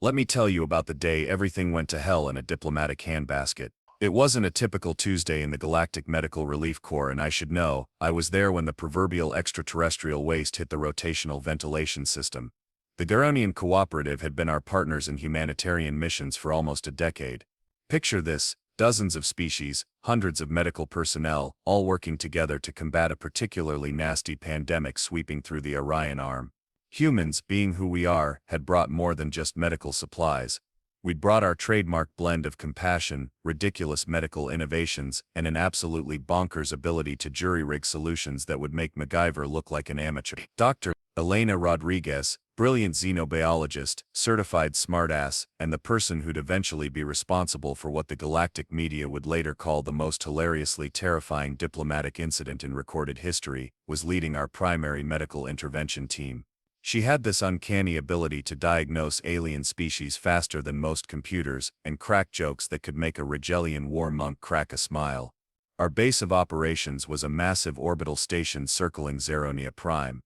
Let me tell you about the day everything went to hell in a diplomatic handbasket. It wasn't a typical Tuesday in the Galactic Medical Relief Corps, and I should know, I was there when the proverbial extraterrestrial waste hit the rotational ventilation system. The Xeronian Cooperative had been our partners in humanitarian missions for almost a decade. Picture this: dozens of species, hundreds of medical personnel, all working together to combat a particularly nasty pandemic sweeping through the Orion Arm. Humans, being who we are, had brought more than just medical supplies. We'd brought our trademark blend of compassion, ridiculous medical innovations, and an absolutely bonkers ability to jury-rig solutions that would make MacGyver look like an amateur. Dr. Elena Rodriguez, brilliant xenobiologist, certified smartass, and the person who'd eventually be responsible for what the galactic media would later call the most hilariously terrifying diplomatic incident in recorded history, was leading our primary medical intervention team. She had this uncanny ability to diagnose alien species faster than most computers and crack jokes that could make a Rigelian war monk crack a smile. Our base of operations was a massive orbital station circling Xeronia Prime.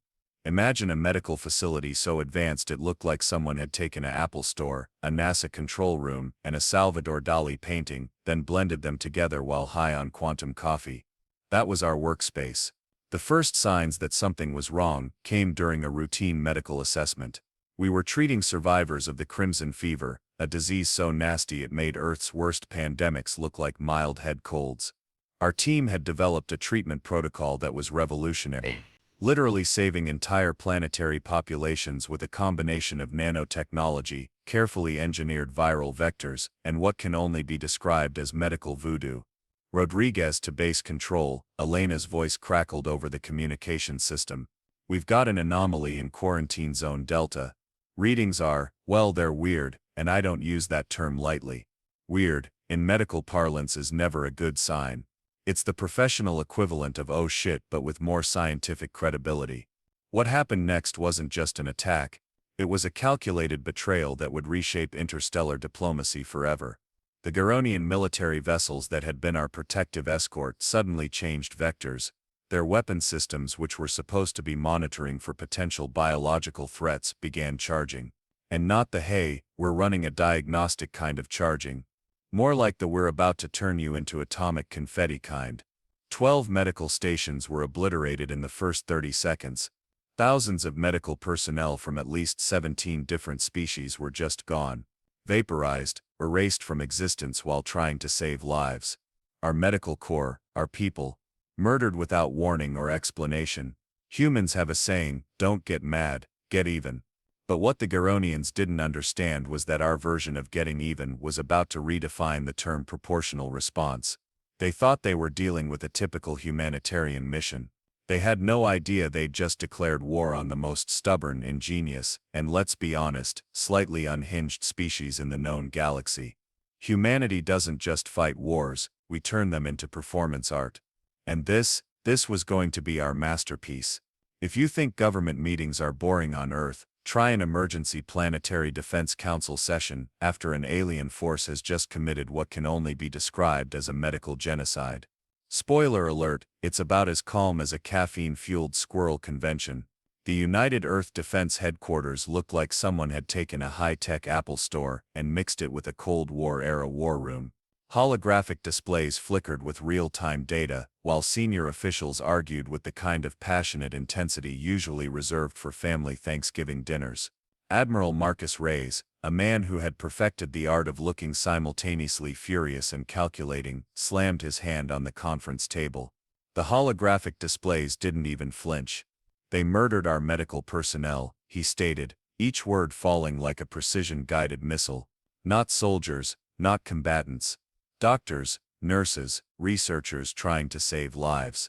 Imagine a medical facility so advanced it looked like someone had taken an Apple store, a NASA control room, and a Salvador Dali painting, then blended them together while high on quantum coffee. That was our workspace. The first signs that something was wrong came during a routine medical assessment. We were treating survivors of the Crimson Fever, a disease so nasty it made Earth's worst pandemics look like mild head colds. Our team had developed a treatment protocol that was revolutionary, literally saving entire planetary populations with a combination of nanotechnology, carefully engineered viral vectors, and what can only be described as medical voodoo. Rodriguez to base control, Elena's voice crackled over the communication system. We've got an anomaly in quarantine zone Delta. Readings are, well, they're weird, and I don't use that term lightly. Weird, in medical parlance, is never a good sign. It's the professional equivalent of oh shit, but with more scientific credibility. What happened next wasn't just an attack. It was a calculated betrayal that would reshape interstellar diplomacy forever. The Xeronian military vessels that had been our protective escort suddenly changed vectors. Their weapon systems, which were supposed to be monitoring for potential biological threats, began charging. And not the hey, we're running a diagnostic kind of charging. More like the we're about to turn you into atomic confetti kind. 12 medical stations were obliterated in the first 30 seconds. Thousands of medical personnel from at least 17 different species were just gone. Vaporized, erased from existence while trying to save lives. Our medical corps, our people, murdered without warning or explanation. Humans have a saying, don't get mad, get even. But what the Xeronians didn't understand was that our version of getting even was about to redefine the term proportional response. They thought they were dealing with a typical humanitarian mission. They had no idea they'd just declared war on the most stubborn, ingenious, and let's be honest, slightly unhinged species in the known galaxy. Humanity doesn't just fight wars, we turn them into performance art. And this was going to be our masterpiece. If you think government meetings are boring on Earth, try an emergency planetary defense council session after an alien force has just committed what can only be described as a medical genocide. Spoiler alert, it's about as calm as a caffeine-fueled squirrel convention. The United Earth Defense Headquarters looked like someone had taken a high-tech Apple store and mixed it with a Cold War-era war room. Holographic displays flickered with real-time data, while senior officials argued with the kind of passionate intensity usually reserved for family Thanksgiving dinners. Admiral Marcus Reyes, a man who had perfected the art of looking simultaneously furious and calculating, slammed his hand on the conference table. The holographic displays didn't even flinch. They murdered our medical personnel, he stated, each word falling like a precision-guided missile. Not soldiers, not combatants. Doctors, nurses, researchers trying to save lives.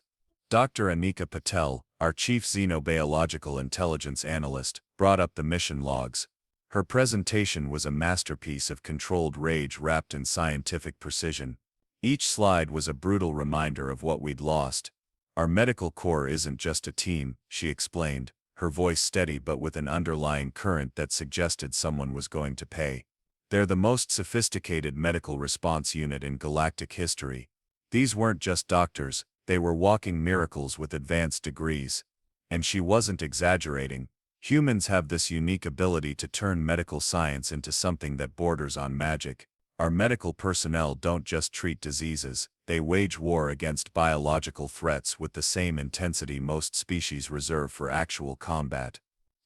Dr. Anika Patel, our chief xenobiological intelligence analyst, brought up the mission logs. Her presentation was a masterpiece of controlled rage wrapped in scientific precision. Each slide was a brutal reminder of what we'd lost. Our medical corps isn't just a team, she explained, her voice steady but with an underlying current that suggested someone was going to pay. They're the most sophisticated medical response unit in galactic history. These weren't just doctors, they were walking miracles with advanced degrees. And she wasn't exaggerating. Humans have this unique ability to turn medical science into something that borders on magic. Our medical personnel don't just treat diseases, they wage war against biological threats with the same intensity most species reserve for actual combat.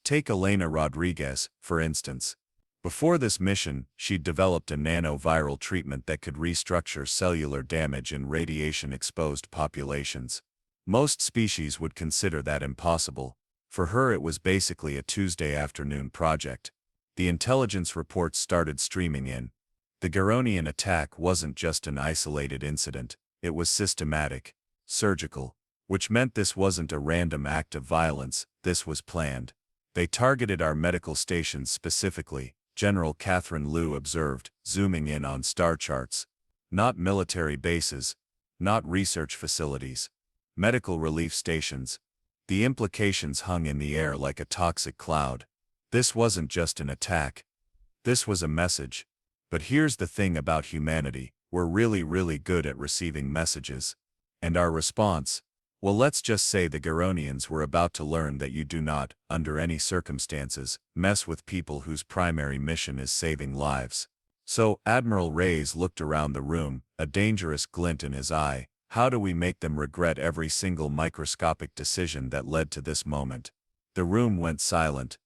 Take Elena Rodriguez, for instance. Before this mission, she'd developed a nanoviral treatment that could restructure cellular damage in radiation-exposed populations. Most species would consider that impossible. For her it was basically a Tuesday afternoon project. The intelligence reports started streaming in. The Xeronian attack wasn't just an isolated incident, it was systematic, surgical, which meant this wasn't a random act of violence, this was planned. They targeted our medical stations specifically, General Catherine Liu observed, zooming in on star charts. Not military bases, not research facilities, medical relief stations. The implications hung in the air like a toxic cloud. This wasn't just an attack. This was a message. But here's the thing about humanity, we're really good at receiving messages. And our response? Well, let's just say the Xeronians were about to learn that you do not, under any circumstances, mess with people whose primary mission is saving lives. So, Admiral Reyes looked around the room, a dangerous glint in his eye. How do we make them regret every single microscopic decision that led to this moment? The room went silent.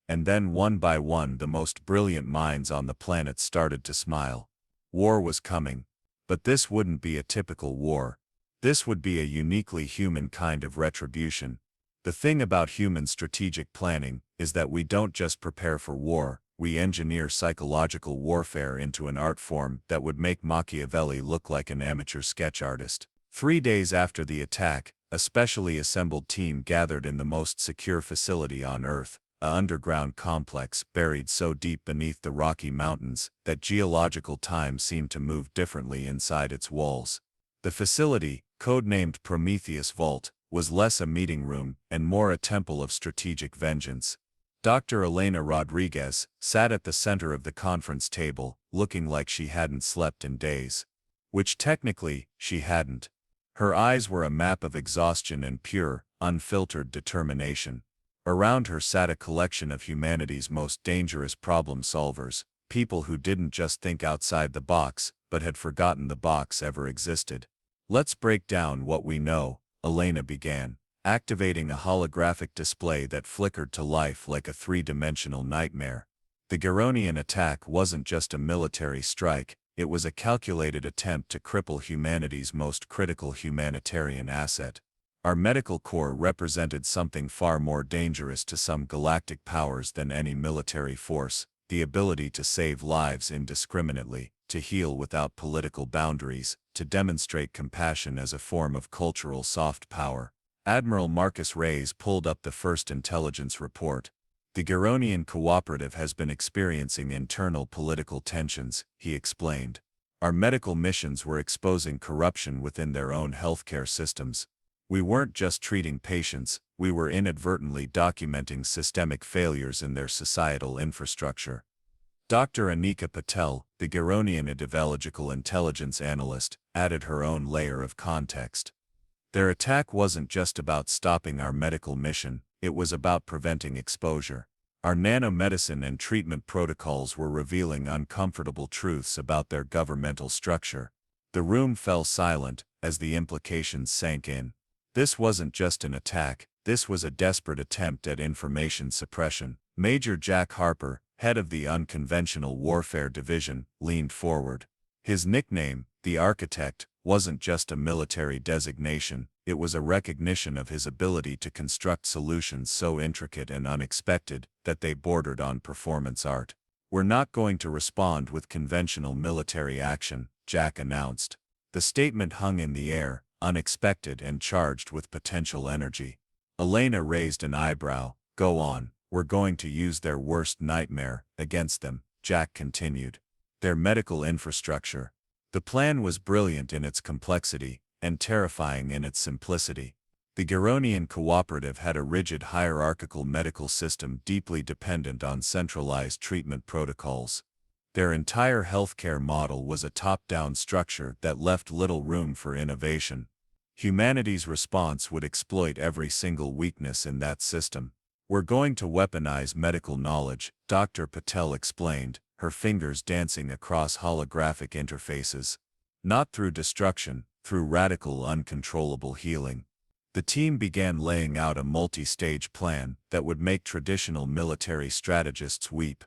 And then one by one the most brilliant minds on the planet started to smile. War was coming. But this wouldn't be a typical war. This would be a uniquely human kind of retribution. The thing about human strategic planning is that we don't just prepare for war, we engineer psychological warfare into an art form that would make Machiavelli look like an amateur sketch artist. 3 days after the attack, a specially assembled team gathered in the most secure facility on Earth, an underground complex buried so deep beneath the Rocky Mountains that geological time seemed to move differently inside its walls. The facility, codenamed Prometheus Vault, was less a meeting room and more a temple of strategic vengeance. Dr. Elena Rodriguez sat at the center of the conference table, looking like she hadn't slept in days. Which technically, she hadn't. Her eyes were a map of exhaustion and pure, unfiltered determination. Around her sat a collection of humanity's most dangerous problem solvers, people who didn't just think outside the box, but had forgotten the box ever existed. Let's break down what we know, Elena began, activating a holographic display that flickered to life like a three-dimensional nightmare. The Xeronian attack wasn't just a military strike, it was a calculated attempt to cripple humanity's most critical humanitarian asset. Our medical corps represented something far more dangerous to some galactic powers than any military force, the ability to save lives indiscriminately, to heal without political boundaries, to demonstrate compassion as a form of cultural soft power. Admiral Marcus Reyes pulled up the first intelligence report. The Xeronian Cooperative has been experiencing internal political tensions, he explained. Our medical missions were exposing corruption within their own healthcare systems. We weren't just treating patients, we were inadvertently documenting systemic failures in their societal infrastructure. Dr. Anika Patel, the Xeronian ideological intelligence analyst, added her own layer of context. Their attack wasn't just about stopping our medical mission, it was about preventing exposure. Our nanomedicine and treatment protocols were revealing uncomfortable truths about their governmental structure. The room fell silent as the implications sank in. This wasn't just an attack, this was a desperate attempt at information suppression. Major Jack Harper, head of the Unconventional Warfare Division, leaned forward. His nickname, the Architect, wasn't just a military designation, it was a recognition of his ability to construct solutions so intricate and unexpected that they bordered on performance art. We're not going to respond with conventional military action, Jack announced. The statement hung in the air, unexpected and charged with potential energy. Elena raised an eyebrow. Go on, we're going to use their worst nightmare against them, Jack continued. Their medical infrastructure. The plan was brilliant in its complexity, and terrifying in its simplicity. The Xeronian Cooperative had a rigid hierarchical medical system deeply dependent on centralized treatment protocols. Their entire healthcare model was a top-down structure that left little room for innovation. Humanity's response would exploit every single weakness in that system. "We're going to weaponize medical knowledge," Dr. Patel explained, her fingers dancing across holographic interfaces. "Not through destruction, through radical, uncontrollable healing." The team began laying out a multi-stage plan that would make traditional military strategists weep.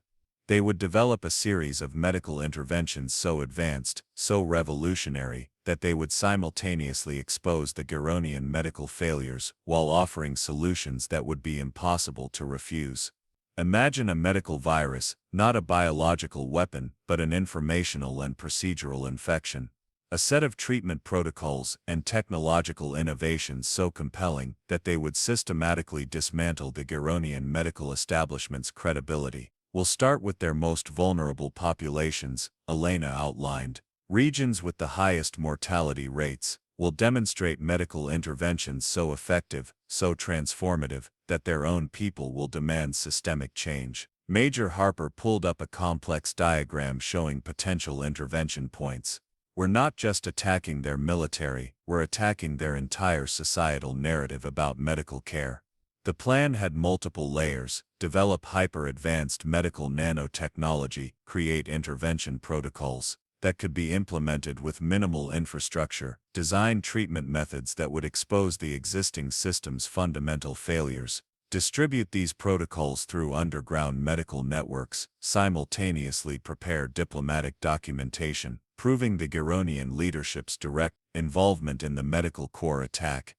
They would develop a series of medical interventions so advanced, so revolutionary, that they would simultaneously expose the Xeronian medical failures while offering solutions that would be impossible to refuse. Imagine a medical virus, not a biological weapon, but an informational and procedural infection. A set of treatment protocols and technological innovations so compelling that they would systematically dismantle the Xeronian medical establishment's credibility. "We'll start with their most vulnerable populations," Elena outlined. "Regions with the highest mortality rates. Will demonstrate medical interventions so effective, so transformative, that their own people will demand systemic change." Major Harper pulled up a complex diagram showing potential intervention points. "We're not just attacking their military, we're attacking their entire societal narrative about medical care." The plan had multiple layers: develop hyper-advanced medical nanotechnology, create intervention protocols that could be implemented with minimal infrastructure, design treatment methods that would expose the existing system's fundamental failures, distribute these protocols through underground medical networks, simultaneously prepare diplomatic documentation, proving the Xeronian leadership's direct involvement in the medical corps attack.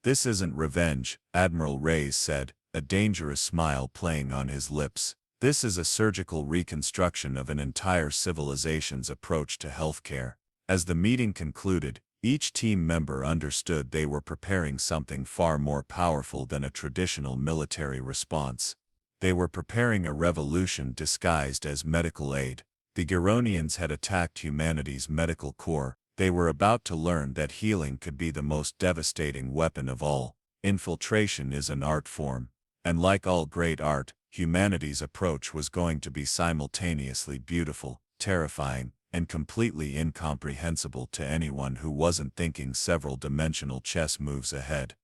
"This isn't revenge," Admiral Reyes said, a dangerous smile playing on his lips. "This is a surgical reconstruction of an entire civilization's approach to healthcare." As the meeting concluded, each team member understood they were preparing something far more powerful than a traditional military response. They were preparing a revolution disguised as medical aid. The Xeronians had attacked humanity's medical corps. They were about to learn that healing could be the most devastating weapon of all. Infiltration is an art form. And like all great art, humanity's approach was going to be simultaneously beautiful, terrifying, and completely incomprehensible to anyone who wasn't thinking several-dimensional chess moves ahead.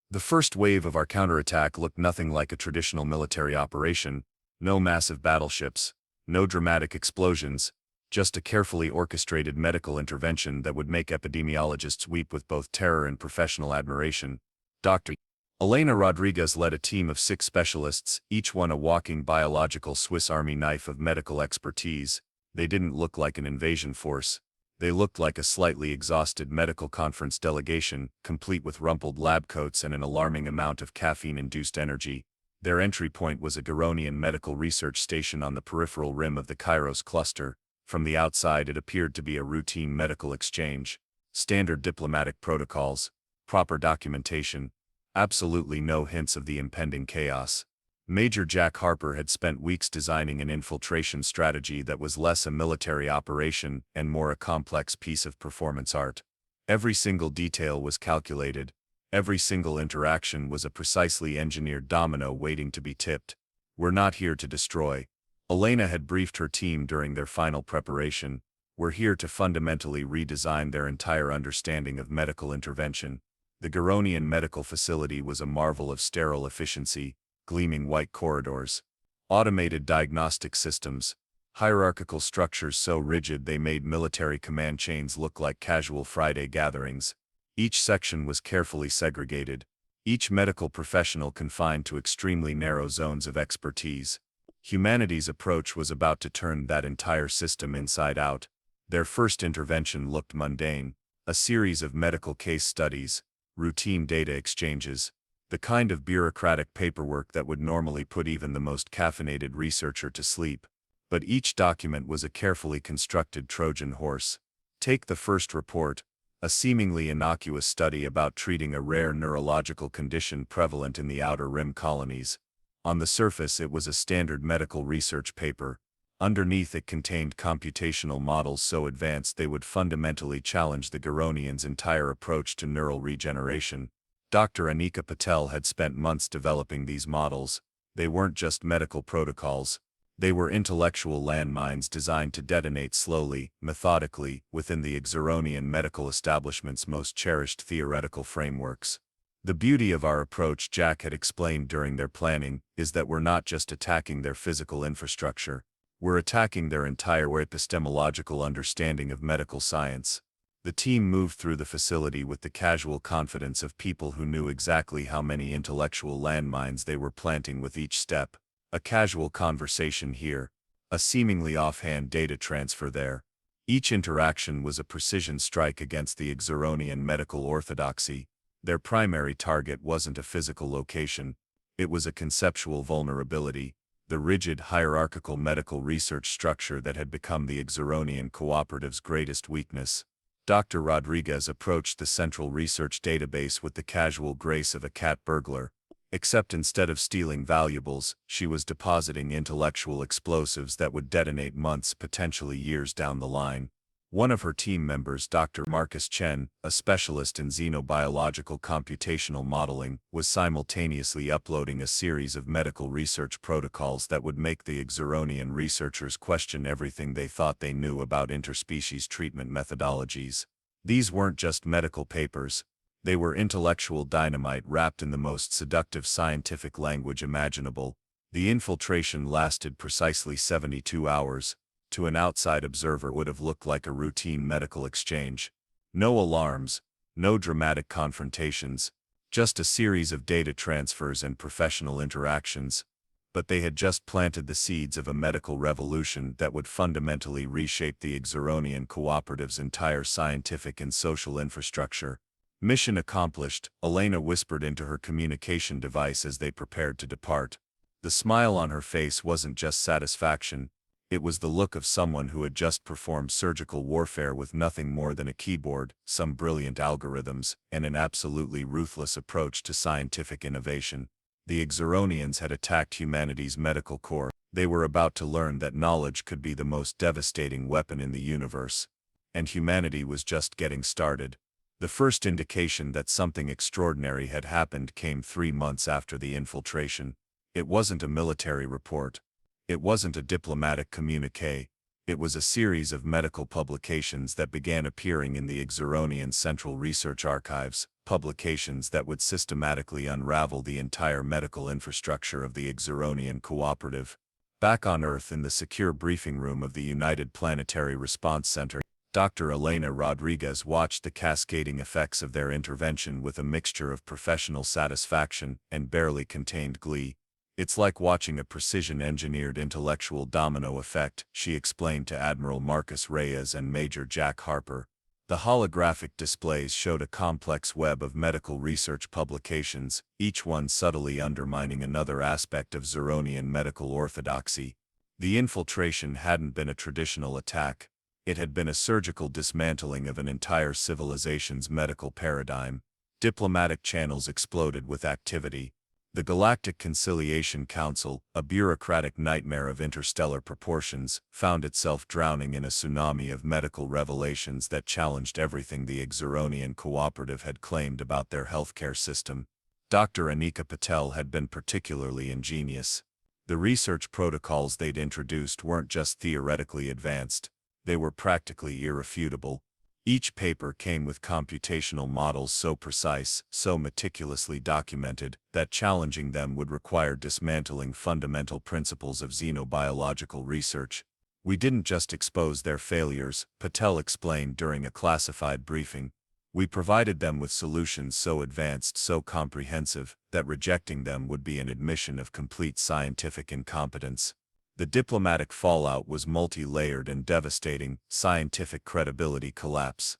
The first wave of our counterattack looked nothing like a traditional military operation. No massive battleships, no dramatic explosions, just a carefully orchestrated medical intervention that would make epidemiologists weep with both terror and professional admiration. Dr. Elena Rodriguez led a team of 6 specialists, each one a walking biological Swiss Army knife of medical expertise. They didn't look like an invasion force. They looked like a slightly exhausted medical conference delegation, complete with rumpled lab coats and an alarming amount of caffeine-induced energy. Their entry point was a Xeronian medical research station on the peripheral rim of the Kairos cluster. From the outside it appeared to be a routine medical exchange. Standard diplomatic protocols, proper documentation, absolutely no hints of the impending chaos. Major Jack Harper had spent weeks designing an infiltration strategy that was less a military operation and more a complex piece of performance art. Every single detail was calculated. Every single interaction was a precisely engineered domino waiting to be tipped. "We're not here to destroy," Elena had briefed her team during their final preparation. "We're here to fundamentally redesign their entire understanding of medical intervention." The Xeronian medical facility was a marvel of sterile efficiency, gleaming white corridors, automated diagnostic systems, hierarchical structures so rigid they made military command chains look like casual Friday gatherings. Each section was carefully segregated, each medical professional confined to extremely narrow zones of expertise. Humanity's approach was about to turn that entire system inside out. Their first intervention looked mundane, a series of medical case studies, routine data exchanges, the kind of bureaucratic paperwork that would normally put even the most caffeinated researcher to sleep. But each document was a carefully constructed Trojan horse. Take the first report, a seemingly innocuous study about treating a rare neurological condition prevalent in the Outer Rim colonies. On the surface it was a standard medical research paper. Underneath it contained computational models so advanced they would fundamentally challenge the Xeronians' entire approach to neural regeneration. Dr. Anika Patel had spent months developing these models. They weren't just medical protocols. They were intellectual landmines designed to detonate slowly, methodically, within the Xeronian medical establishment's most cherished theoretical frameworks. The beauty of our approach, Jack had explained during their planning, is that we're not just attacking their physical infrastructure. We're attacking their entire epistemological understanding of medical science. The team moved through the facility with the casual confidence of people who knew exactly how many intellectual landmines they were planting with each step. A casual conversation here, a seemingly offhand data transfer there. Each interaction was a precision strike against the Xeronian medical orthodoxy. Their primary target wasn't a physical location, it was a conceptual vulnerability, the rigid hierarchical medical research structure that had become the Xeronian Cooperative's greatest weakness. Dr. Rodriguez approached the central research database with the casual grace of a cat burglar, except instead of stealing valuables, she was depositing intellectual explosives that would detonate months, potentially years down the line. One of her team members, Dr. Marcus Chen, a specialist in xenobiological computational modeling, was simultaneously uploading a series of medical research protocols that would make the Xeronian researchers question everything they thought they knew about interspecies treatment methodologies. These weren't just medical papers. They were intellectual dynamite wrapped in the most seductive scientific language imaginable. The infiltration lasted precisely 72 hours. To an outside observer would have looked like a routine medical exchange. No alarms, no dramatic confrontations, just a series of data transfers and professional interactions. But they had just planted the seeds of a medical revolution that would fundamentally reshape the Xeronian Cooperative's entire scientific and social infrastructure. Mission accomplished, Elena whispered into her communication device as they prepared to depart. The smile on her face wasn't just satisfaction. It was the look of someone who had just performed surgical warfare with nothing more than a keyboard, some brilliant algorithms, and an absolutely ruthless approach to scientific innovation. The Xeronians had attacked humanity's medical core. They were about to learn that knowledge could be the most devastating weapon in the universe. And humanity was just getting started. The first indication that something extraordinary had happened came 3 months after the infiltration. It wasn't a military report. It wasn't a diplomatic communiqué. It was a series of medical publications that began appearing in the Xeronian Central Research Archives, publications that would systematically unravel the entire medical infrastructure of the Xeronian Cooperative. Back on Earth in the secure briefing room of the United Planetary Response Center, Dr. Elena Rodriguez watched the cascading effects of their intervention with a mixture of professional satisfaction and barely contained glee. It's like watching a precision-engineered intellectual domino effect, she explained to Admiral Marcus Reyes and Major Jack Harper. The holographic displays showed a complex web of medical research publications, each one subtly undermining another aspect of Xeronian medical orthodoxy. The infiltration hadn't been a traditional attack. It had been a surgical dismantling of an entire civilization's medical paradigm. Diplomatic channels exploded with activity. The Galactic Conciliation Council, a bureaucratic nightmare of interstellar proportions, found itself drowning in a tsunami of medical revelations that challenged everything the Xeronian Cooperative had claimed about their healthcare system. Dr. Anika Patel had been particularly ingenious. The research protocols they'd introduced weren't just theoretically advanced, they were practically irrefutable. Each paper came with computational models so precise, so meticulously documented, that challenging them would require dismantling fundamental principles of xenobiological research. We didn't just expose their failures, Patel explained during a classified briefing. We provided them with solutions so advanced, so comprehensive, that rejecting them would be an admission of complete scientific incompetence. The diplomatic fallout was multi-layered and devastating. Scientific credibility collapse.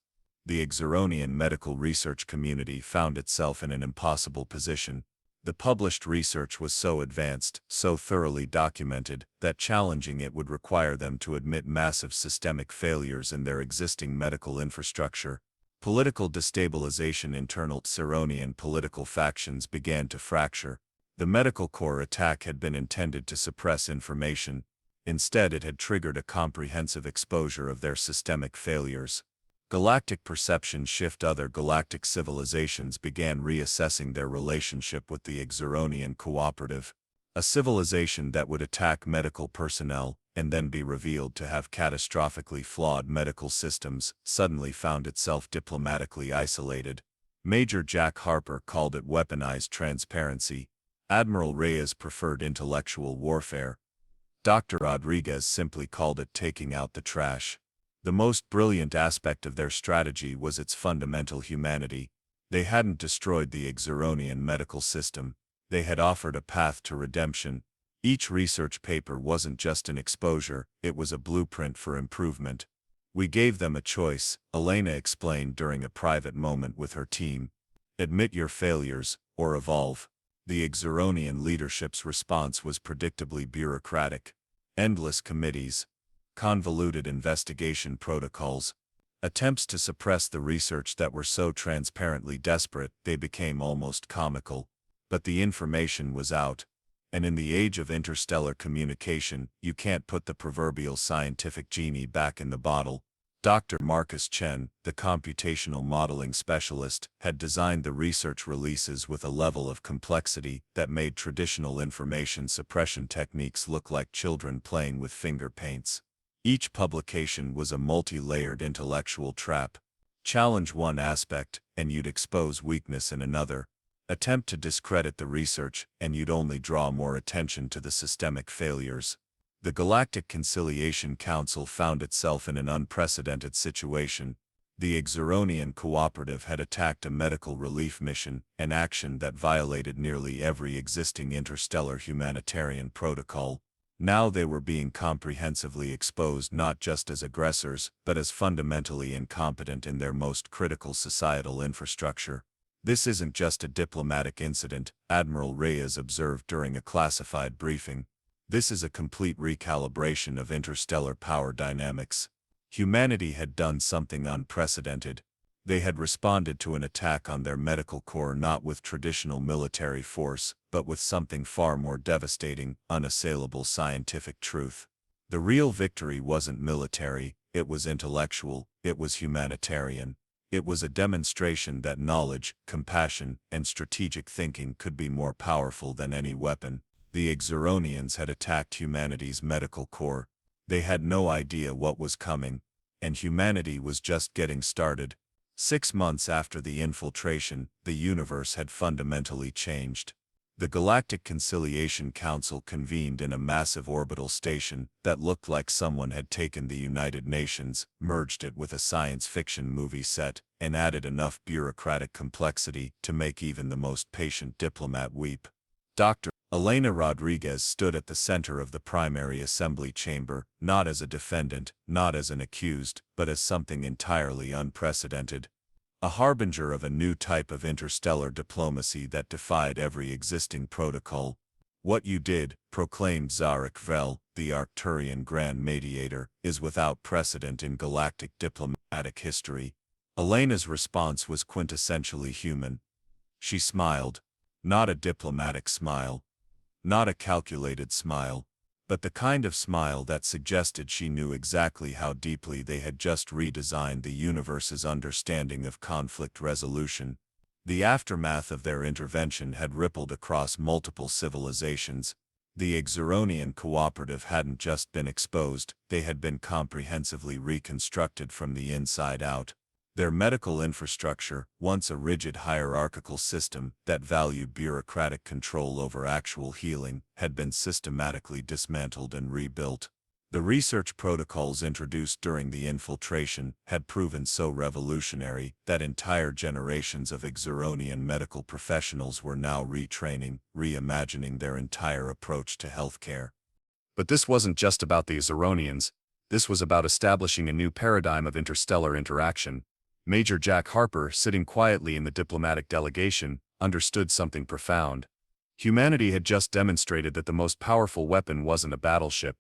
The Xeronian medical research community found itself in an impossible position. The published research was so advanced, so thoroughly documented, that challenging it would require them to admit massive systemic failures in their existing medical infrastructure. Political destabilization. Internal Xeronian political factions began to fracture. The medical corps attack had been intended to suppress information. Instead, it had triggered a comprehensive exposure of their systemic failures. Galactic perception shift. Other galactic civilizations began reassessing their relationship with the Xeronian Cooperative. A civilization that would attack medical personnel, and then be revealed to have catastrophically flawed medical systems, suddenly found itself diplomatically isolated. Major Jack Harper called it weaponized transparency. Admiral Reyes preferred intellectual warfare. Dr. Rodriguez simply called it taking out the trash. The most brilliant aspect of their strategy was its fundamental humanity. They hadn't destroyed the Xeronian medical system. They had offered a path to redemption. Each research paper wasn't just an exposure, it was a blueprint for improvement. We gave them a choice, Elena explained during a private moment with her team. Admit your failures, or evolve. The Xeronian leadership's response was predictably bureaucratic. Endless committees, convoluted investigation protocols, attempts to suppress the research that were so transparently desperate they became almost comical. But the information was out. And in the age of interstellar communication, you can't put the proverbial scientific genie back in the bottle. Dr. Marcus Chen, the computational modeling specialist, had designed the research releases with a level of complexity that made traditional information suppression techniques look like children playing with finger paints. Each publication was a multi-layered intellectual trap. Challenge one aspect, and you'd expose weakness in another. Attempt to discredit the research, and you'd only draw more attention to the systemic failures. The Galactic Conciliation Council found itself in an unprecedented situation. The Xeronian Cooperative had attacked a medical relief mission, an action that violated nearly every existing interstellar humanitarian protocol. Now they were being comprehensively exposed not just as aggressors, but as fundamentally incompetent in their most critical societal infrastructure. This isn't just a diplomatic incident, Admiral Reyes observed during a classified briefing. This is a complete recalibration of interstellar power dynamics. Humanity had done something unprecedented. They had responded to an attack on their medical corps not with traditional military force, but with something far more devastating, unassailable scientific truth. The real victory wasn't military, it was intellectual, it was humanitarian. It was a demonstration that knowledge, compassion, and strategic thinking could be more powerful than any weapon. The Xeronians had attacked humanity's medical corps. They had no idea what was coming, and humanity was just getting started. 6 months after the infiltration, the universe had fundamentally changed. The Galactic Conciliation Council convened in a massive orbital station that looked like someone had taken the United Nations, merged it with a science fiction movie set, and added enough bureaucratic complexity to make even the most patient diplomat weep. Dr. Elena Rodriguez stood at the center of the primary assembly chamber, not as a defendant, not as an accused, but as something entirely unprecedented. A harbinger of a new type of interstellar diplomacy that defied every existing protocol. What you did, proclaimed Xeronian, the Arcturian Grand Mediator, is without precedent in galactic diplomatic history. Elena's response was quintessentially human. She smiled. Not a diplomatic smile. Not a calculated smile, but the kind of smile that suggested she knew exactly how deeply they had just redesigned the universe's understanding of conflict resolution. The aftermath of their intervention had rippled across multiple civilizations. The Xeronian Cooperative hadn't just been exposed, they had been comprehensively reconstructed from the inside out. Their medical infrastructure, once a rigid hierarchical system that valued bureaucratic control over actual healing, had been systematically dismantled and rebuilt. The research protocols introduced during the infiltration had proven so revolutionary that entire generations of Xeronian medical professionals were now retraining, reimagining their entire approach to healthcare. But this wasn't just about the Xeronians. This was about establishing a new paradigm of interstellar interaction. Major Jack Harper, sitting quietly in the diplomatic delegation, understood something profound. Humanity had just demonstrated that the most powerful weapon wasn't a battleship.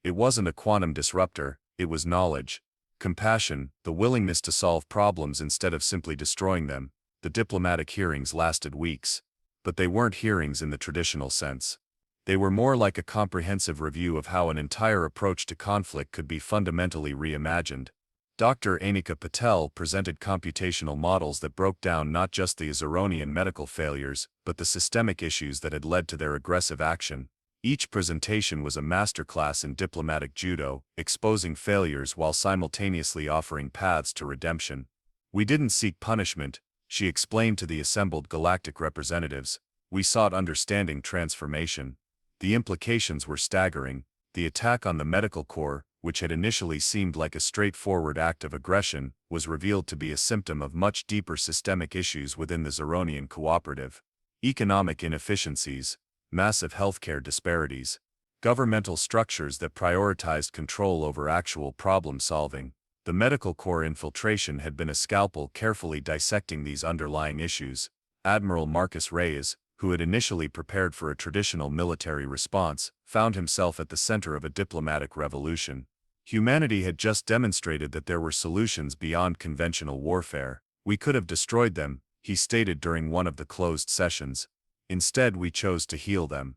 It wasn't a quantum disruptor, it was knowledge, compassion, the willingness to solve problems instead of simply destroying them. The diplomatic hearings lasted weeks. But they weren't hearings in the traditional sense. They were more like a comprehensive review of how an entire approach to conflict could be fundamentally reimagined. Dr. Anika Patel presented computational models that broke down not just the Xeronian medical failures, but the systemic issues that had led to their aggressive action. Each presentation was a masterclass in diplomatic judo, exposing failures while simultaneously offering paths to redemption. We didn't seek punishment, She explained to the assembled galactic representatives. We sought understanding transformation. The implications were staggering. The attack on the medical corps, which had initially seemed like a straightforward act of aggression, was revealed to be a symptom of much deeper systemic issues within the Xeronian Cooperative. Economic inefficiencies, massive healthcare disparities, governmental structures that prioritized control over actual problem solving. The medical corps infiltration had been a scalpel carefully dissecting these underlying issues. Admiral Marcus Reyes, who had initially prepared for a traditional military response, found himself at the center of a diplomatic revolution. Humanity had just demonstrated that there were solutions beyond conventional warfare. We could have destroyed them, he stated during one of the closed sessions. Instead, we chose to heal them.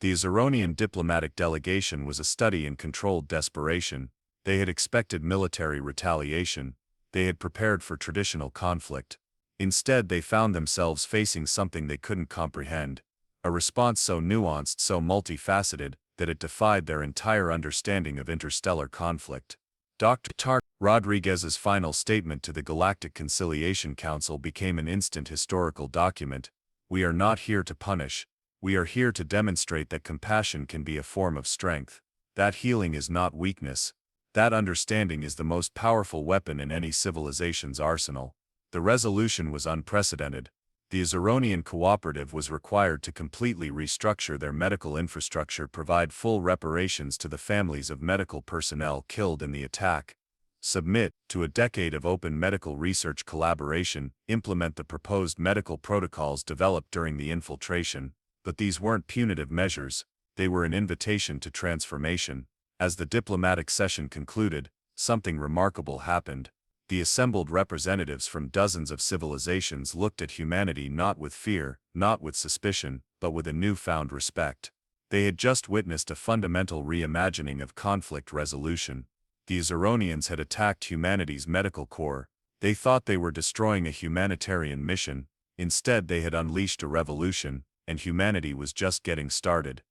The Xeronian diplomatic delegation was a study in controlled desperation. They had expected military retaliation. They had prepared for traditional conflict. Instead, they found themselves facing something they couldn't comprehend, a response so nuanced, so multifaceted, that it defied their entire understanding of interstellar conflict. Dr. Rodriguez's final statement to the Galactic Conciliation Council became an instant historical document. We are not here to punish. We are here to demonstrate that compassion can be a form of strength. That healing is not weakness. That understanding is the most powerful weapon in any civilization's arsenal. The resolution was unprecedented. The Xeronian Cooperative was required to completely restructure their medical infrastructure, provide full reparations to the families of medical personnel killed in the attack, submit to a decade of open medical research collaboration, implement the proposed medical protocols developed during the infiltration. But these weren't punitive measures, they were an invitation to transformation. As the diplomatic session concluded, something remarkable happened. The assembled representatives from dozens of civilizations looked at humanity not with fear, not with suspicion, but with a newfound respect. They had just witnessed a fundamental reimagining of conflict resolution. The Xeronians had attacked humanity's medical corps. They thought they were destroying a humanitarian mission. Instead, they had unleashed a revolution, and humanity was just getting started.